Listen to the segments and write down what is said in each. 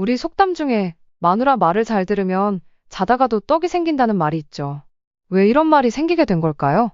우리 속담 중에 마누라 말을 잘 들으면 자다가도 떡이 생긴다는 말이 있죠. 왜 이런 말이 생기게 된 걸까요?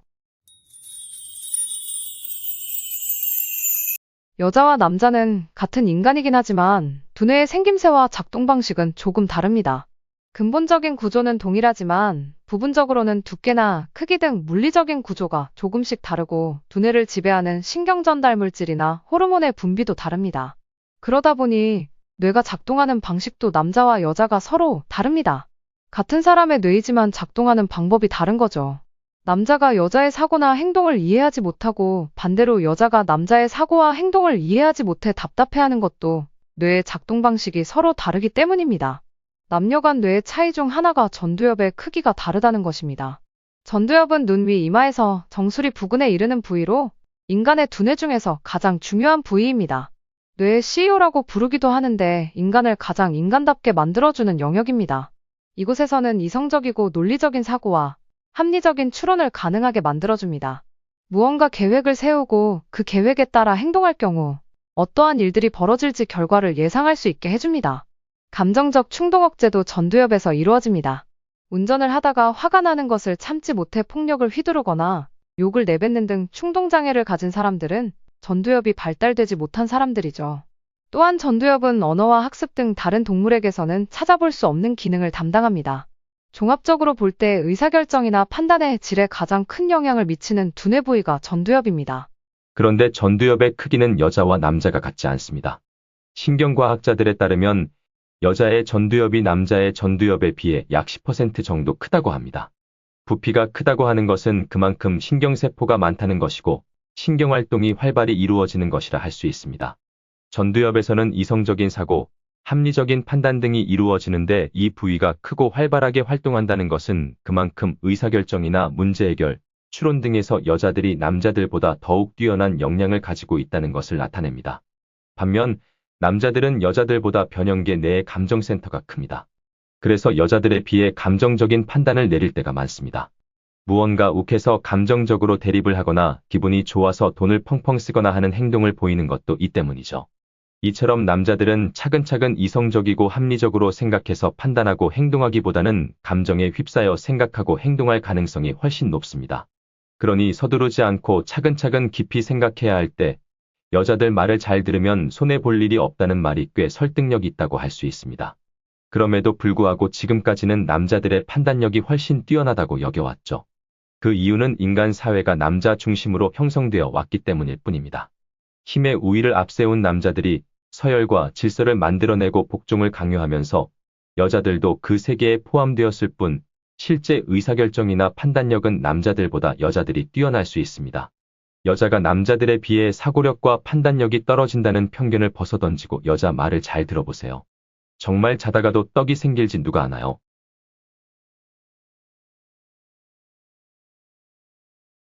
여자와 남자는 같은 인간이긴 하지만 두뇌의 생김새와 작동 방식은 조금 다릅니다. 근본적인 구조는 동일하지만 부분적으로는 두께나 크기 등 물리적인 구조가 조금씩 다르고 두뇌를 지배하는 신경 전달 물질이나 호르몬의 분비도 다릅니다. 그러다 보니 뇌가 작동하는 방식도 남자와 여자가 서로 다릅니다. 같은 사람의 뇌이지만 작동하는 방법이 다른 거죠. 남자가 여자의 사고나 행동을 이해하지 못하고 반대로 여자가 남자의 사고와 행동을 이해하지 못해 답답해하는 것도 뇌의 작동 방식이 서로 다르기 때문입니다. 남녀 간 뇌의 차이 중 하나가 전두엽의 크기가 다르다는 것입니다. 전두엽은 눈 위 이마에서 정수리 부근에 이르는 부위로 인간의 두뇌 중에서 가장 중요한 부위입니다. 뇌의 CEO라고 부르기도 하는데 인간을 가장 인간답게 만들어주는 영역입니다. 이곳에서는 이성적이고 논리적인 사고와 합리적인 추론을 가능하게 만들어줍니다. 무언가 계획을 세우고 그 계획에 따라 행동할 경우 어떠한 일들이 벌어질지 결과를 예상할 수 있게 해줍니다. 감정적 충동 억제도 전두엽에서 이루어집니다. 운전을 하다가 화가 나는 것을 참지 못해 폭력을 휘두르거나 욕을 내뱉는 등 충동장애를 가진 사람들은 전두엽이 발달되지 못한 사람들이죠. 또한 전두엽은 언어와 학습 등 다른 동물에게서는 찾아볼 수 없는 기능을 담당합니다. 종합적으로 볼 때 의사결정이나 판단의 질에 가장 큰 영향을 미치는 두뇌 부위가 전두엽입니다. 그런데 전두엽의 크기는 여자와 남자가 같지 않습니다. 신경과학자들에 따르면 여자의 전두엽이 남자의 전두엽에 비해 약 10% 정도 크다고 합니다. 부피가 크다고 하는 것은 그만큼 신경세포가 많다는 것이고 신경활동이 활발히 이루어지는 것이라 할 수 있습니다. 전두엽에서는 이성적인 사고, 합리적인 판단 등이 이루어지는데 이 부위가 크고 활발하게 활동한다는 것은 그만큼 의사결정이나 문제해결, 추론 등에서 여자들이 남자들보다 더욱 뛰어난 역량을 가지고 있다는 것을 나타냅니다. 반면 남자들은 여자들보다 변형계 내의 감정센터가 큽니다. 그래서 여자들에 비해 감정적인 판단을 내릴 때가 많습니다. 무언가 욱해서 감정적으로 대립을 하거나 기분이 좋아서 돈을 펑펑 쓰거나 하는 행동을 보이는 것도 이 때문이죠. 이처럼 남자들은 차근차근 이성적이고 합리적으로 생각해서 판단하고 행동하기보다는 감정에 휩싸여 생각하고 행동할 가능성이 훨씬 높습니다. 그러니 서두르지 않고 차근차근 깊이 생각해야 할 때 여자들 말을 잘 들으면 손해볼 일이 없다는 말이 꽤 설득력 있다고 할 수 있습니다. 그럼에도 불구하고 지금까지는 남자들의 판단력이 훨씬 뛰어나다고 여겨왔죠. 그 이유는 인간 사회가 남자 중심으로 형성되어 왔기 때문일 뿐입니다. 힘의 우위를 앞세운 남자들이 서열과 질서를 만들어내고 복종을 강요하면서 여자들도 그 세계에 포함되었을 뿐 실제 의사결정이나 판단력은 남자들보다 여자들이 뛰어날 수 있습니다. 여자가 남자들에 비해 사고력과 판단력이 떨어진다는 편견을 벗어던지고 여자 말을 잘 들어보세요. 정말 자다가도 떡이 생길지 누가 아나요?